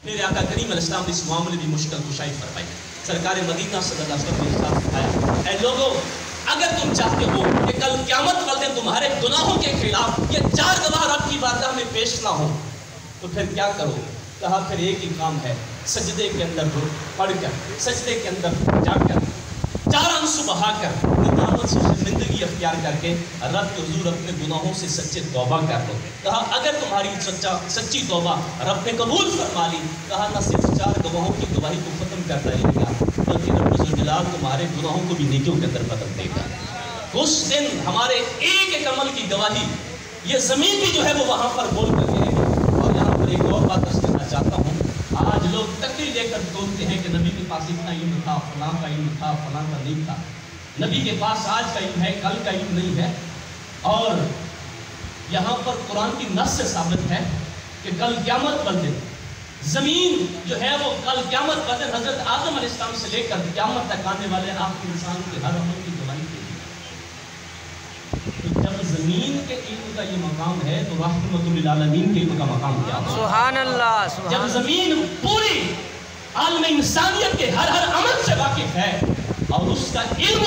میرے آقا کریم علیہ السلام نے اس معاملے میں مشکل کشائی فرمائی. سرکار مدینہ صلی اللہ علیہ وسلم نے فرمایا، اے لوگوں، اگر تم چاہتے ہو کہ کل قیامت والے دن تمہارے گناہوں کے خلاف یہ 4 گواہ رب کی بارگاہ میں پیش نہ ہو تو پھر کیا کرو؟ کہا پھر ایک ہی کام ہے، سجدے کے اندر پڑھ کر، سجدے کے اندر جا کر 4 آنسو بہا کر ندامت سے شرمندگی اختیار کر کے رب کے حضور اپنے گناہوں سے سچے توبہ کر لو. کہا اگر تمہاری سچی توبہ رب نے قبول فرما لی، کہا نہ صرف 4 گواہوں کی گواہی کو ختم کر دے گا بلکہ رب ذوالجلال تمہارے گناہوں کو بھی نیکیوں کے اندر بدل دے گا. اس دن ہمارے ایک ایک عمل کی گواہی یہ زمین بھی جو ہے وہ وہاں پر بول کر دے گی. اور یہاں پر ایک اور بات عرض کرنا چاہتا ہوں، آج لوگ تقریر لے کر بولتے ہیں کہ نبی کے پاس اتنا علم تھا، فلاں کا علم تھا، فلاں کا نہیں تھا. نبی کے پاس آج کا علم ہے، کل کا علم نہیں ہے. اور یہاں پر قرآن کی نص سے ثابت ہے کہ کل قیامت والے دن زمین جو ہے وہ کل قیامت والے دن حضرت آدم علیہ السلام سے لے کر قیامت تک آنے والے آخری انسان کے ہر عمل کی گواہی دے گی. تو جب زمین کے علم کا یہ مقام ہے تو رحمت للعالمین کے علم کا مقام کیا ہے؟ سبحان اللہ. جب زمین پوری عالم انسانیت کے ہر عمل سے واقف ہے اور اس کا علم